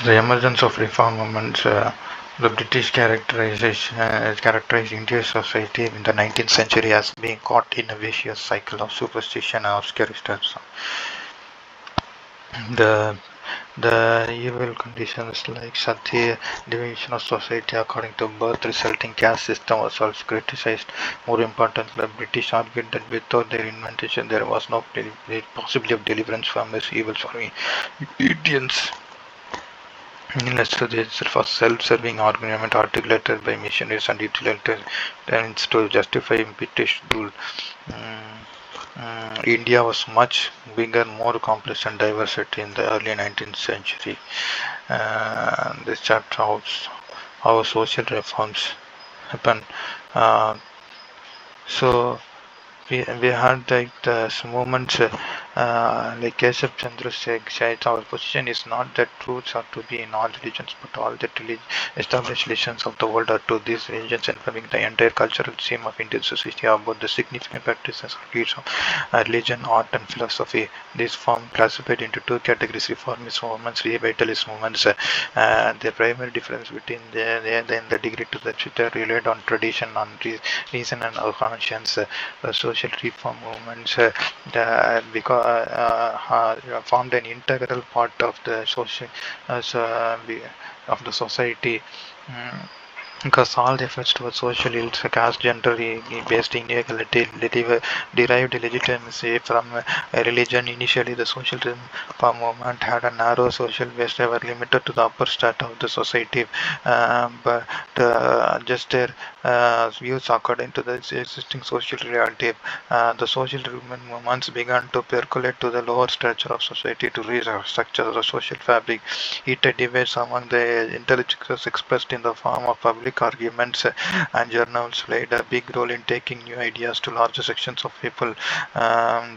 The emergence of reform movements, the British characterized India's society in the 19th century as being caught in a vicious cycle of superstition and obscurism. The the evil conditions like sati, division of society according to birth, resulting caste system was also criticized. More importantly, the British argued that without their invention there was no possibility of deliverance from this evil for Indians. Industry itself was self-serving argument articulated by missionaries and utilitarians to justify British rule. Mm, India was much bigger, more complex and diverse in the early 19th century. This chapter how social reforms happen. Uh, so we had like the movements like Keshav Chandra said, our position is not that truths are to be in all religions, but all the established religions of the world are to these religions, informing the entire cultural theme of Indian society about the significant practices of creeds of religion, art, and philosophy. This form classified into two categories: reformist movements, revivalist movements. The primary difference between the degree to which they relied on tradition, on reason, and conscience. The social reform movements formed an integral part of the social of the society. Mm, because all the efforts towards social ills, caste, gender based inequality, derived legitimacy from religion. Initially, the social reform movement had a narrow social base. They were limited to the upper strata of the society, but just their views according to the existing social reality. The social movements began to percolate to the lower structure of society to restructure the social fabric. Heated debates among the intellectuals expressed in the form of public arguments and journals played a big role in taking new ideas to larger sections of people.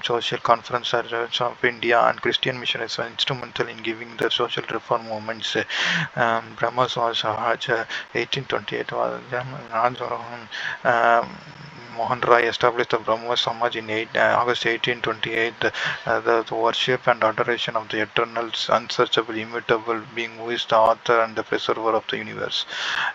Social conferences of India and Christian missionaries were instrumental in giving the social reform movements. Brahma Swaraj 1828 was Mohan Rai established the Brahmo Samaj in August 1828. The worship and adoration of the eternal, unsearchable, immutable being who is the author and the preserver of the universe.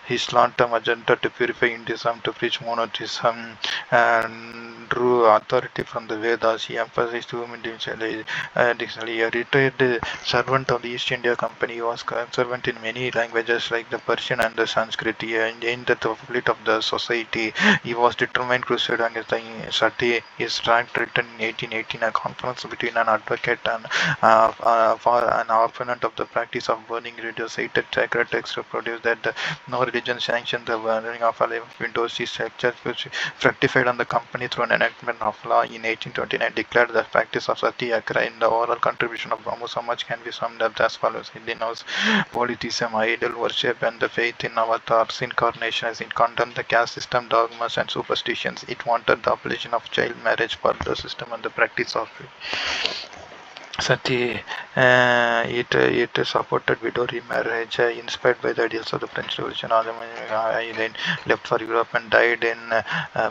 His long-term agenda to purify Hinduism, to preach monotheism, and drew authority from the Vedas. He emphasized human dictionary. A retired servant of the East India Company, he was servant in many languages like the Persian and the Sanskrit. He enjoined the complete of the society. He was determined crusade against the sati. His tract written in 1818, a conference between an advocate and for an opponent of the practice of burning radio cited sacred text reproduced that no religion sanctioned the burning of alive windows. His lectures which rectified on the company through an enactment of law in 1829 declared the practice of sati a crime. The overall contribution of Brahmo Samaj can be summed up as follows: Indian house polytheism, idol worship, and the faith in avatars, incarnation, as it condemned the caste system, dogmas, and superstitions. It wanted the abolition of child marriage, for the system, and the practice of sati. It supported widow remarriage, inspired by the ideals of the French Revolution. Then left for Europe and died in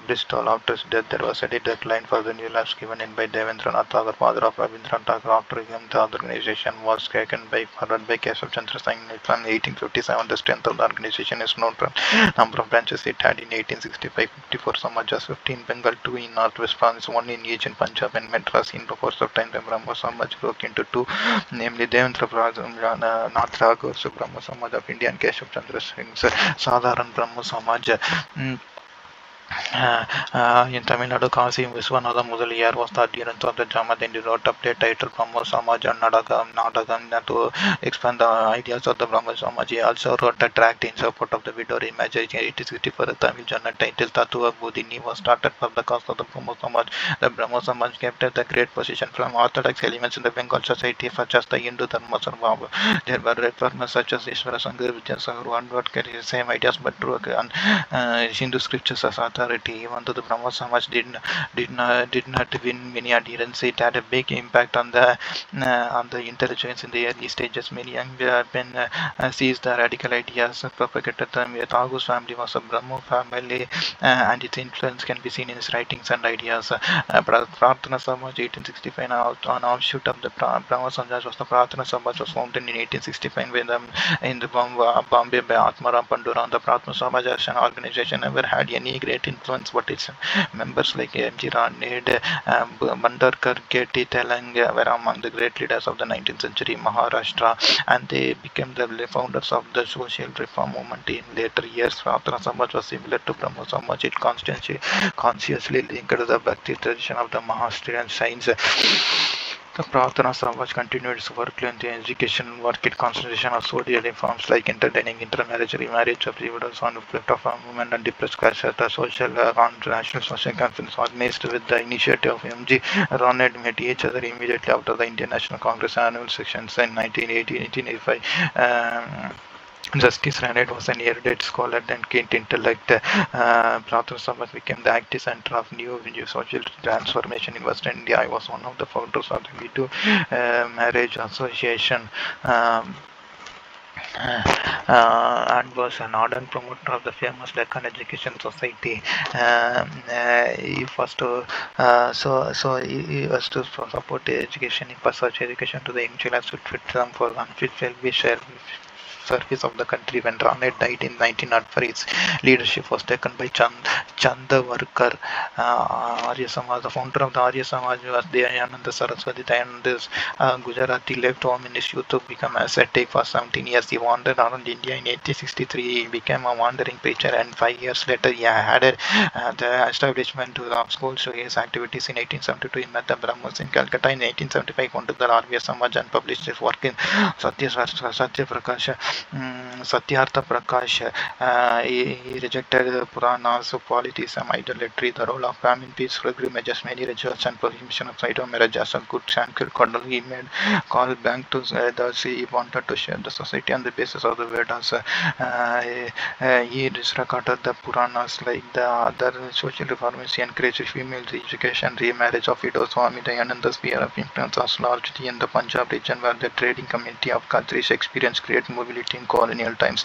Bristol. After his death, there was a decline for the new lives given in by Devendranath Tagore, father of Rabindranath Tagore. After him, the organization was taken forward by Keshav Chandra Singh from 1857. The strength of the organization is known from number of branches it had in 1865. 54 Samajas, 15 Bengal, 2 in Northwest Province, 1 in each in Punjab and Madras. In the course of time, the Brahmo Samaj broke into two, namely Devendra Nath Tagore Brahmo Samaj of India and Keshav Chandra Singh's Sadharan Brahmo Samaj. In Tamil Nadu, Kasi Viswanatha Mudaliyar was the adherent of the Jama. Then he wrote up the title Brahmo Samaj and Nadagam to expand the ideas of the Brahmo Samaj. He also wrote a tract in support of the widow remarriage in 1864. The Tamil journal titled Tattva Bodhini was started for the cause of the Brahmo Samaj. The Brahmo Samaj kept the great position from orthodox elements in the Bengal society, such as the Hindu Dharma Sarvabha. There were reformers such as Ishvara Sangar Vijay Sagar who advocated the same ideas but drew on Hindu scriptures as authority. Even though the Brahmo Samaj did not win many adherents, it had a big impact on the intelligence in the early stages. Many young men seized the radical ideas and propagated them. Tagore's family was a Brahmo family, and its influence can be seen in his writings and ideas. Prarthana Samaj 1865, an offshoot of the Brahmo Samaj, was the Prarthana Samaj, was founded in 1865 in the Bombay by Atmaram Pandura. The Prarthana Samaj as an organization never had any great influence, but its members like M.G. Ranade, Bandarkar, K.T. Telang were among the great leaders of the 19th century Maharashtra, and they became the founders of the social reform movement in later years. Prarthana Samaj was similar to Brahmo Samaj. It consciously linked to the Bhakti tradition of the Maharashtrian saints. The Prarthana Samaj continued its work in the education work. It concentration of social reforms like entertaining intermarriage, remarriage of widows on the flight of women and depressed classes. The social national social conference organized with the initiative of M.G. Ronald met each other immediately after the Indian National Congress annual sessions in 1980-1885. Justice Ranade was an erudite scholar and keen intellect. Prarthana Samaj became the active center of new social transformation in Western India. I was one of the founders of the Widow Marriage Association. And was an ardent promoter of the famous Deccan Education Society. He was to he was to support education in such education to the young children to fit them for unfit share service of the country. When Ranade died in 1904, his leadership was taken by Chandavarkar. Arya Samaj, the founder of the Arya Samaj, was Dayananda Saraswati. Dayananda Gujarati left home in his youth to become ascetic for 17 years. He wandered around India in 1863. He became a wandering preacher, and 5 years later he added the establishment of schools to his activities. In 1872 he met the Brahmins in Calcutta. In 1875 founded the Arya Samaj and published his work in Satyartha Prakash. He rejected Puranas, polytheism, idolatry, the role of famine, peace, pilgrimages, many rituals, and prohibition of side of marriage as a good Shankar Kodal. He made call back to the sea. He wanted to share the society on the basis of the Vedas. He disregarded the Puranas like the other social reformers. He encouraged female education, remarriage of widows. Swami Dayananda's sphere of influence was largely in the Punjab region, where the trading community of Khatris experienced great mobility in colonial times.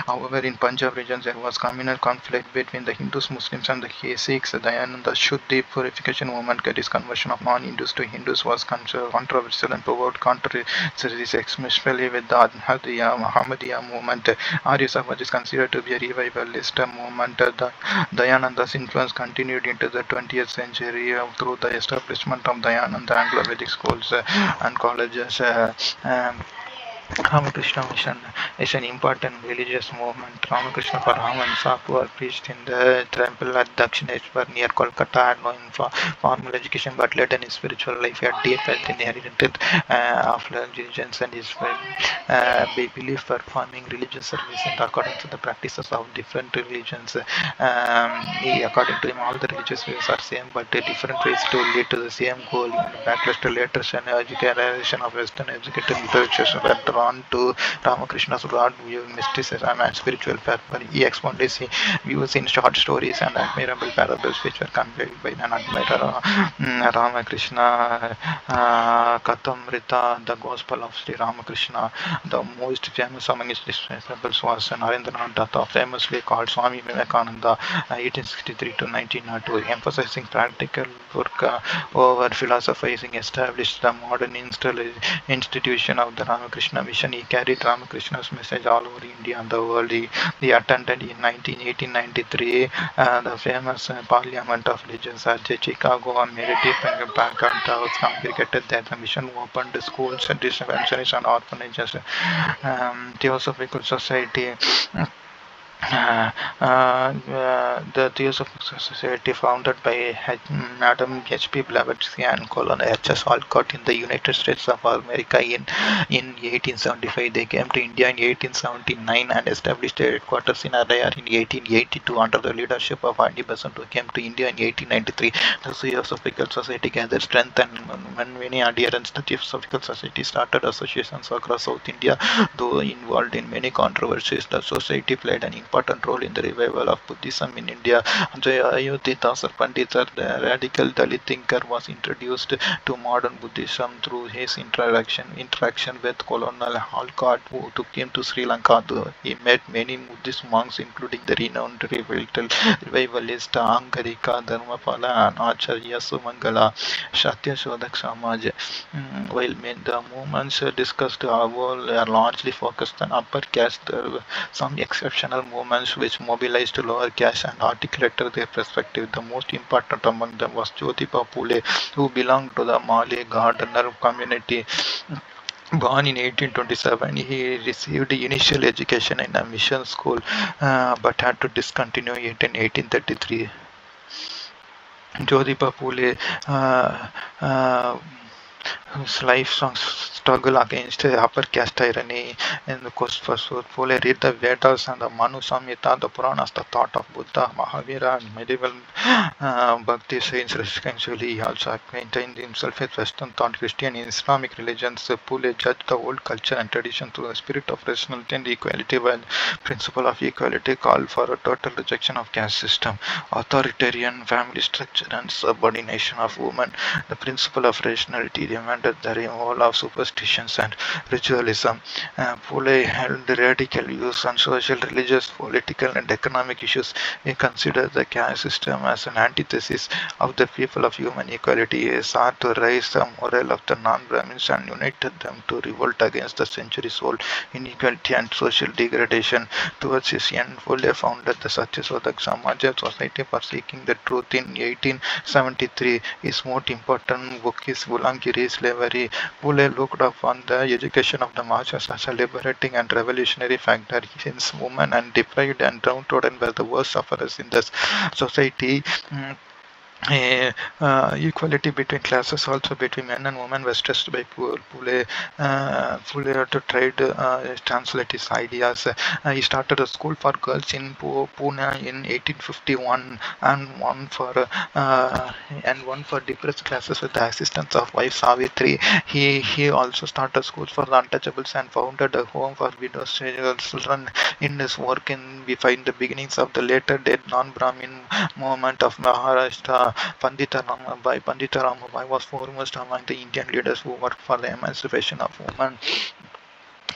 However, in Punjab region there was communal conflict between the Hindus, Muslims, and the Sikhs. Dayananda Shuddhi purification movement, that is conversion of non-Hindus to Hindus, was controversial and provoked controversies, especially with the Ahmadiyya movement. Arya Samaj is considered to be a revivalist movement. Dayananda's influence continued into the 20th century through the establishment of Dayananda Anglo-Vedic schools and colleges. Ramakrishna Mission is an important religious movement. Ramakrishna Paramahansa, who are preached in the temple at Dakshineshwar near Kolkata, had no formal education, but later in his spiritual life he had deep faith inherited of religions, and his belief performing religious service in accordance to the practices of different religions. According to him, all the religious views are same, but different ways to lead to the same goal. Backlash to later generation of Western educated literature were drawn to Ramakrishna's broad view, mysticism, and spiritual fervor. He expounded his views in short stories and admirable parables, which were conveyed by an admirer. Ramakrishna Katamrita, the Gospel of Sri Ramakrishna. The most famous among his disciples was Narendranath Datta, famously called Swami Vivekananda, 1863 to 1902, emphasizing practical work over philosophizing, established the modern institution of the Ramakrishna Mission. He carried Ramakrishna's message all over India and the world. He attended in 1893 the famous Parliament of Religions at Chicago and made a deep impact on those congregated there. The mission opened schools and dispensaries and orphanages. Theosophical Society. The Theosophical Society, founded by Madam H.P. Blavatsky and Colonel H.S. Alcott in the United States of America in 1875. They came to India in 1879 and established their headquarters in Adayar in 1882 under the leadership of R.D. Besant, who came to India in 1893. The Theosophical Society gathered strength and many adherents. The Theosophical Society started associations across South India, though involved in many controversies. The society played an important role in the revival of Buddhism in India. Ayodhya Dasar Pandita, the radical Dalit thinker, was introduced to modern Buddhism through his interaction with Colonel Halkot, who took him to Sri Lanka. He met many Buddhist monks, including the renowned revivalist Angarika Dharmapala and Acharya Sumangala. Satya Shodak Samaj. While the movements discussed above are largely focused on upper caste, there were some exceptional movements which mobilized lower caste and articulated their perspective. The most important among them was Jyotiba Phule, who belonged to the Malay gardener community. Born in 1827, he received initial education in a mission school, but had to discontinue it in 1833. Jyotiba Phule whose lifelong struggle against upper caste tyranny in the coast for Phule read the Vedas and the Manu Samhita, the Puranas, the thought of Buddha, Mahavira, and medieval Bhakti saints. Consequently, he also acquainted himself with Western thought, Christian and Islamic religions. Phule judged the old culture and tradition through the spirit of rationality and equality, while principle of equality called for a total rejection of caste system, authoritarian family structure, and subordination of women. The principle of rationality demanded the removal of superstitions and ritualism. Phule held radical views on social, religious, political, and economic issues. He considered the caste system as an antithesis of the people of human equality. He sought to raise the morale of the non-Brahmins and united them to revolt against the centuries-old inequality and social degradation. Towards his end, Phule founded the Satyasodak Samaja Society for seeking the truth in 1873. His most important book is Gulangiri Slavery. Phule looked upon the education of the masses as a liberating and revolutionary factor, since women and deprived and downtrodden were the worst sufferers in the society. Equality between classes, also between men and women, was stressed by Phule. Phule had to try to translate his ideas. He started a school for girls in Pune in 1851, and one for depressed classes with the assistance of wife Savitri. He also started schools for the untouchables and founded a home for widows' children. In his work, we find the beginnings of the later dead non-Brahmin movement of Maharashtra. Pandita Ramabai was foremost among the Indian leaders who worked for the emancipation of women.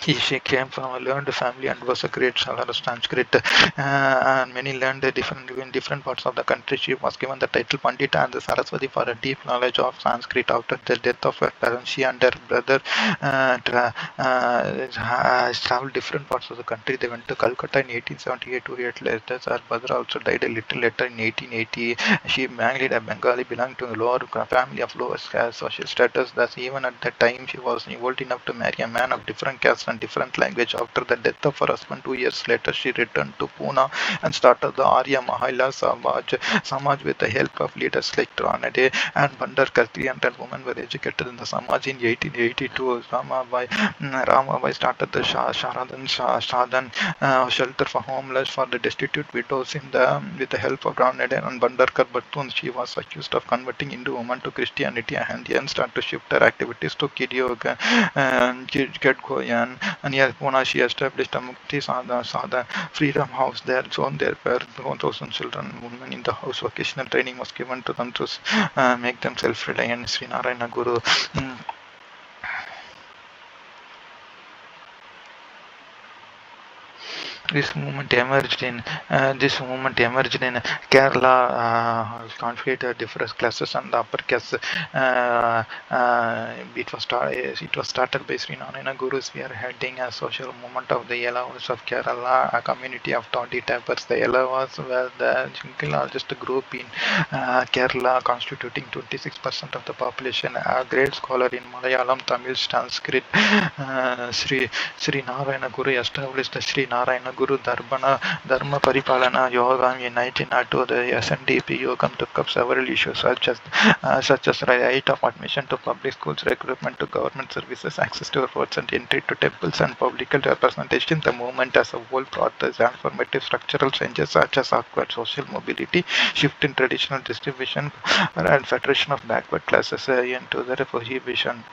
She came from a learned family and was a great scholar of Sanskrit, and many learned in different parts of the country. She was given the title Pandita and the Saraswati for a deep knowledge of Sanskrit. After the death of her parents, she and her brother traveled different parts of the country. They went to Calcutta in 1878. 2 years later, her brother also died a little later in 1880. She married a Bengali belonging to a lower family of lower social status. Thus, even at that time, she was old enough to marry a man of different caste and different language. After the death of her husband 2 years later, she returned to Pune and started the Arya Mahila Samaj with the help of leaders like Tranade and Bandarkar. 300 women were educated in the Samaj. In 1882, Ramabai started the Sadhan shelter for homeless for the destitute widows with the help of Tranade and Bandarkar. But soon she was accused of converting Hindu women to Christianity, and then started to shift her activities to Kiryoga and Kedgoyan. And near Pune, she established a Mukti Sadha Freedom House there. So there were 1,000 children and women in the house. Vocational training was given to them to make them self-reliant. Sri Narayana Guru. This movement emerged in Kerala. Conflicted different classes and the upper caste. It was started by Sri Narayana Guru spearheading a social movement of the Yellavas of Kerala, a community of 20 tappers. The Yellavas were the largest group in Kerala, constituting 26% of the population. A great scholar in Malayalam, Tamil, Sanskrit, Sri Narayana Guru established the Sri Narayana Guru Dharma Paripalana Yoga in 1902. The SNDP Yogam took up several issues such as right of admission to public schools, recruitment to government services, access to roads and entry to temples, and public representation. The movement as a whole brought the transformative structural changes such as upward social mobility, shift in traditional distribution, and federation of backward classes into the prohibition.